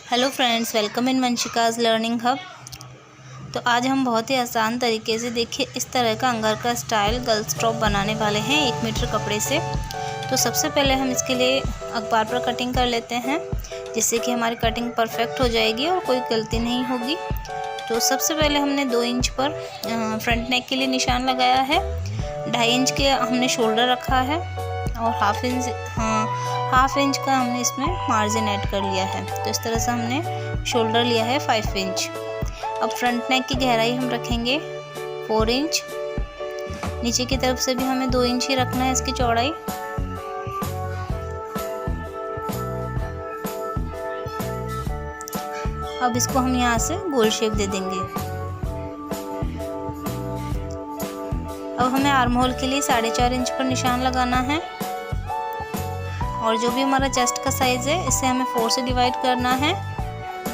Hello friends, welcome in Vanshika's learning hub. तो आज हम बहुत ही आसान तरीके से देखिए इस तरह का अंगर का स्टाइल गर्ल्स टॉप बनाने वाले हैं 1 मीटर कपड़े से। तो सबसे पहले हम इसके लिए अखबार पर कटिंग कर लेते हैं, जिससे कि हमारी कटिंग परफेक्ट हो जाएगी और कोई गलती नहीं होगी। तो सबसे पहले हमने 2 इंच पर फ्रंट नेक के लिए निशान लगाया है। 2.5 इंच के हमने शोल्डर रखा है और हाफ इंच का हमने इसमें मार्जिन ऐड कर लिया है। तो इस तरह से हमने शोल्डर लिया है 5 इंच। अब फ्रंट नेक की गहराई हम रखेंगे 4 इंच। नीचे की तरफ से भी हमें 2 इंच ही रखना है इसकी चौड़ाई। अब इसको हम यहाँ से गोल शेप दे देंगे। अब हमें आर्म होल के लिए 4.5 इंच पर निशान लगाना है और जो भी हमारा चेस्ट का साइज़ है इसे हमें 4 से डिवाइड करना है।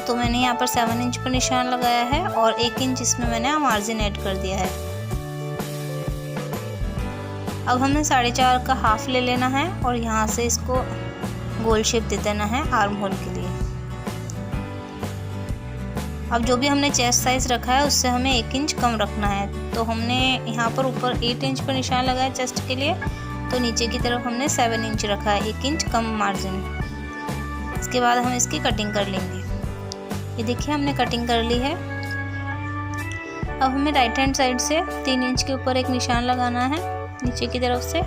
तो मैंने यहाँ पर 7 इंच पर निशान लगाया है और 1 इंच इसमें मैंने मार्जिन ऐड कर दिया है। अब हमें 4.5 का हाफ ले लेना है और यहाँ से इसको गोल शेप दे देना है आर्म होल के लिए। अब जो भी हमने चेस्ट साइज़ रखा है उससे हमें 1 इंच कम रखना है। तो हमने यहाँ पर ऊपर 8 इंच पर निशान लगाया चेस्ट के लिए, तो नीचे की तरफ हमने 7 इंच रखा है, 1 इंच कम मार्जिन। इसके बाद हम इसकी कटिंग कर लेंगे। ये देखिए हमने कटिंग कर ली है। अब हमें राइट हैंड साइड से 3 इंच के ऊपर एक निशान लगाना है नीचे की तरफ से।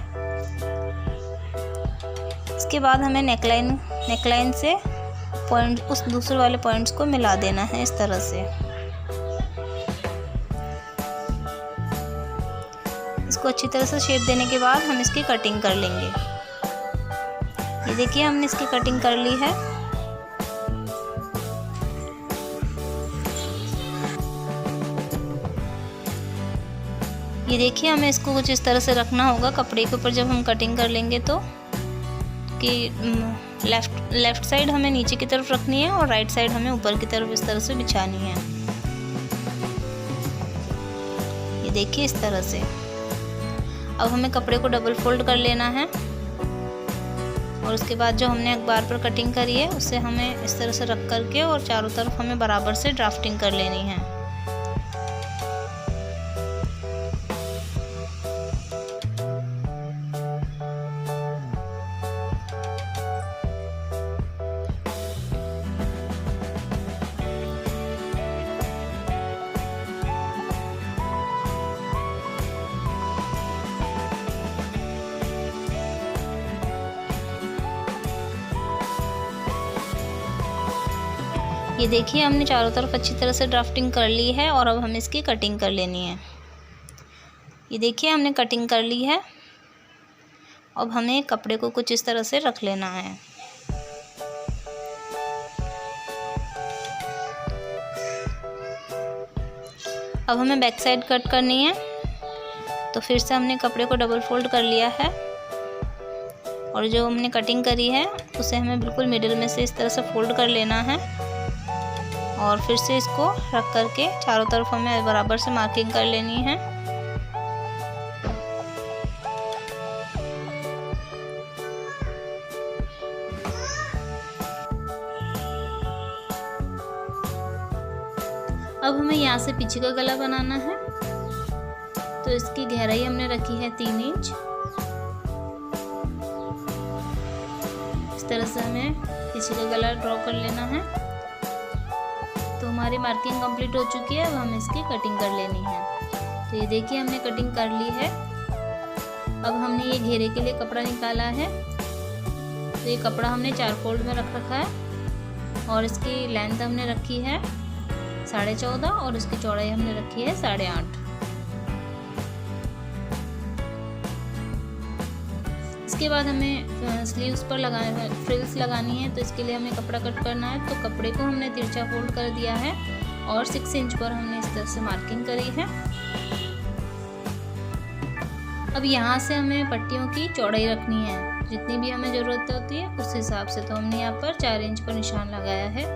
इसके बाद हमें नेकलाइन से पॉइंट उस दूसरे वाले पॉइंट्स को मिला देना है इस तरह से। इसको अच्छी तरह से शेप देने के बाद हम इसकी कटिंग कर लेंगे। ये देखिए हमने इसकी कटिंग कर ली है। ये देखिए हमें इसको कुछ इस तरह से रखना होगा कपड़े के ऊपर जब हम कटिंग कर लेंगे, तो कि लेफ्ट साइड हमें नीचे की तरफ रखनी है और राइट साइड हमें ऊपर की तरफ इस तरह से बिछानी है। ये देखिए इस तरह से। अब हमें कपड़े को डबल फोल्ड कर लेना है और उसके बाद जो हमने अखबार पर कटिंग करी है उसे हमें इस तरह से रख करके और चारों तरफ हमें बराबर से ड्राफ्टिंग कर लेनी है। ये देखिए हमने चारों तरफ अच्छी तरह से ड्राफ्टिंग कर ली है और अब हमें इसकी कटिंग कर लेनी है। ये देखिए हमने कटिंग कर ली है। अब हमें कपड़े को कुछ इस तरह से रख लेना है। अब हमें बैक साइड कट करनी है, तो फिर से हमने कपड़े को डबल फोल्ड कर लिया है और जो हमने कटिंग करी है उसे हमें बिल्कुल मिडिल में से इस तरह से फोल्ड कर लेना है और फिर से इसको रख करके चारों तरफ हमें बराबर से मार्किंग कर लेनी है। अब हमें यहाँ से पीछे का गला बनाना है, तो इसकी गहराई हमने रखी है 3 इंच। इस तरह से हमें पीछे का गला ड्रॉ कर लेना है। तो हमारी मार्किंग कंप्लीट हो चुकी है। अब हमें इसकी कटिंग कर लेनी है। तो ये देखिए हमने कटिंग कर ली है। अब हमने ये घेरे के लिए कपड़ा निकाला है। तो ये कपड़ा हमने 4 फोल्ड में रख रखा है और इसकी लेंथ हमने रखी है 14.5 और इसकी चौड़ाई हमने रखी है 8.5। इसके बाद हमें स्लीव्स पर फ्रिल्स लगानी है, तो इसके लिए हमें कपड़ा कट करना है। तो कपड़े को हमने तिरछा फोल्ड कर दिया है और 6 इंच पर हमने इस तरह से मार्किंग करी है। अब यहाँ से हमें पट्टियों की चौड़ाई रखनी है, जितनी भी हमें ज़रूरत होती है उस हिसाब से। तो हमने यहाँ पर 4 इंच पर निशान लगाया है।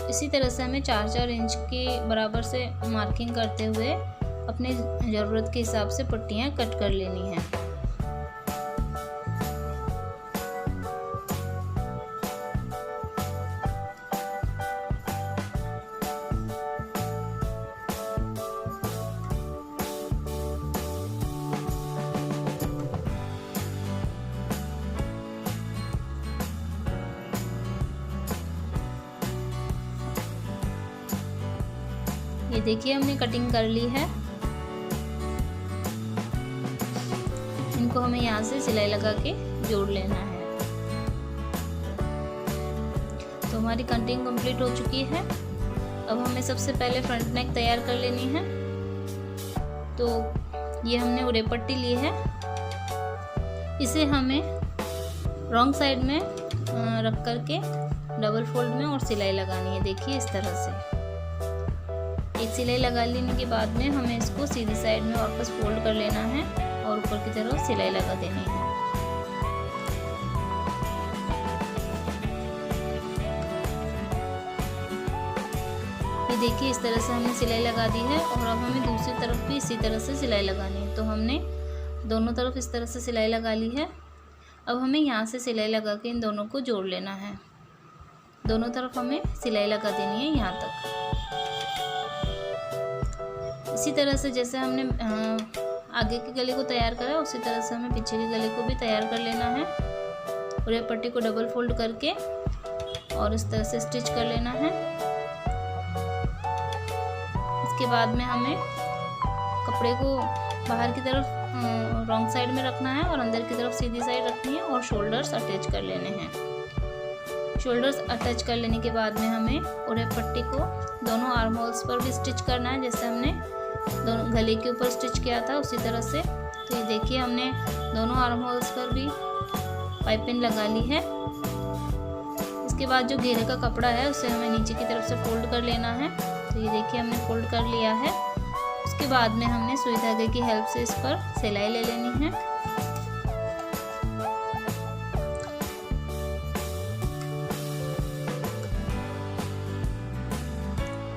इसी तरह से हमें 4-4 इंच के बराबर से मार्किंग करते हुए अपनी ज़रूरत के हिसाब से पट्टियाँ कट कर लेनी है। ये देखिए हमने कटिंग कर ली है। इनको हमें यहाँ से सिलाई लगा के जोड़ लेना है। तो हमारी कटिंग कंप्लीट हो चुकी है। अब हमें सबसे पहले फ्रंट नेक तैयार कर लेनी है। तो ये हमने उरे पट्टी ली है, इसे हमें रॉन्ग साइड में रख करके डबल फोल्ड में और सिलाई लगानी है। देखिए इस तरह से एक सिलाई लगा लेने के बाद में हमें इसको सीधी साइड में वापस फोल्ड कर लेना है और ऊपर की तरफ सिलाई लगा देनी है। ये देखिए इस तरह से हमने सिलाई लगा दी है और अब हमें दूसरी तरफ भी इसी तरह से सिलाई लगानी है। तो हमने दोनों तरफ इस तरह से सिलाई लगा ली है। अब हमें यहाँ से सिलाई लगा के इन दोनों को जोड़ लेना है। दोनों तरफ हमें सिलाई लगा देनी है यहाँ तक। इसी तरह से जैसे हमने आगे के गले को तैयार करा उसी तरह से हमें पीछे के गले को भी तैयार कर लेना है। पूरे पट्टी को डबल फोल्ड करके और इस तरह से स्टिच कर लेना है। इसके बाद में हमें कपड़े को बाहर की तरफ रॉन्ग साइड में रखना है और अंदर की तरफ सीधी साइड रखनी है और शोल्डर्स अटैच कर लेने हैं। शोल्डर्स अटैच कर लेने के बाद में हमें पूरे पट्टी को दोनों आर्म होल्स पर भी स्टिच करना है, जैसे हमने दोनों गले के ऊपर स्टिच किया था उसी तरह से। तो ये देखिए हमने दोनों आर्म होल्स पर भी पाइपिंग लगा ली है। इसके बाद जो घेरे का कपड़ा है उसे हमें नीचे की तरफ से फोल्ड कर लेना है। तो ये देखिए हमने फोल्ड कर लिया है। उसके बाद में हमने सुई धागे की हेल्प से इस पर सिलाई ले लेनी है।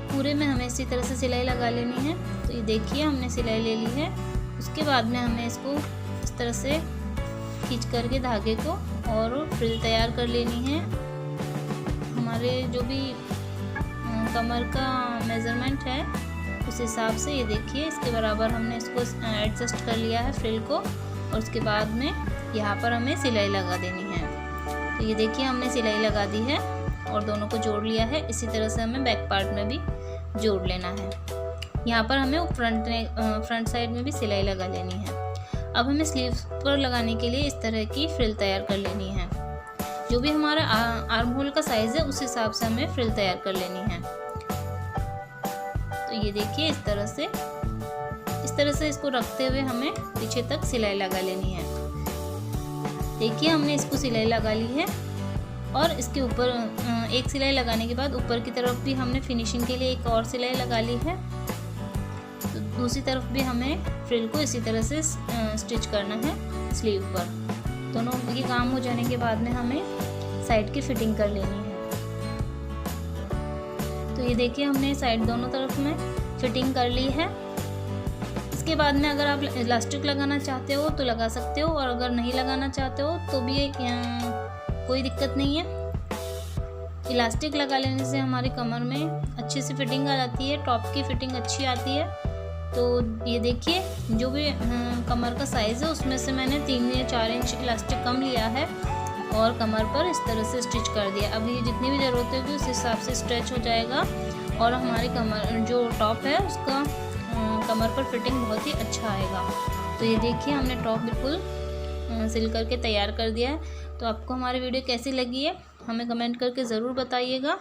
पूरे में हमें इसी तरह से सिलाई लगा लेनी है। तो ये देखिए हमने सिलाई ले ली है। उसके बाद में हमें इसको इस तरह से खींच करके धागे को और फ्रिल तैयार कर लेनी है। हमारे जो भी कमर का मेज़रमेंट है उस हिसाब से ये देखिए इसके बराबर हमने इसको एडजस्ट कर लिया है फ्रिल को। और उसके बाद में यहाँ पर हमें सिलाई लगा देनी है। तो ये देखिए हमने सिलाई लगा दी है और दोनों को जोड़ लिया है। इसी तरह से हमें बैक पार्ट में भी जोड़ लेना है। यहाँ पर हमें फ्रंट साइड में भी सिलाई लगा लेनी है। अब हमें स्लीव पर लगाने के लिए इस तरह की फ्रिल तैयार कर लेनी है। जो भी हमारा आर्म होल का साइज़ है उस हिसाब से हमें फ्रिल तैयार कर लेनी है। तो ये देखिए इस तरह से इसको रखते हुए हमें पीछे तक सिलाई लगा लेनी है। देखिए हमने इसको सिलाई लगा ली है और इसके ऊपर एक सिलाई लगाने के बाद ऊपर की तरफ भी हमने फिनिशिंग के लिए एक और सिलाई लगा ली है। तो दूसरी तरफ भी हमें फ्रिल को इसी तरह से स्टिच करना है स्लीव पर। दोनों ये काम हो जाने के बाद में हमें साइड की फिटिंग कर लेनी है। तो ये देखिए हमने साइड दोनों तरफ में फिटिंग कर ली है। इसके बाद में अगर आप इलास्टिक लगाना चाहते हो तो लगा सकते हो और अगर नहीं लगाना चाहते हो तो भी कोई दिक्कत नहीं है। इलास्टिक लगा लेने से हमारी कमर में अच्छी सी फिटिंग आ जाती है, टॉप की फिटिंग अच्छी आती है। तो ये देखिए जो भी कमर का साइज़ है उसमें से मैंने 3 या 4 इंच इलास्टिक कम लिया है और कमर पर इस तरह से स्टिच कर दिया। अब ये जितनी भी ज़रूरत होगी उस हिसाब से स्ट्रेच हो जाएगा और हमारी कमर जो टॉप है उसका कमर पर फिटिंग बहुत ही अच्छा आएगा। तो ये देखिए हमने टॉप बिल्कुल सिल करके तैयार कर दिया है। तो आपको हमारी वीडियो कैसी लगी है हमें कमेंट करके ज़रूर बताइएगा।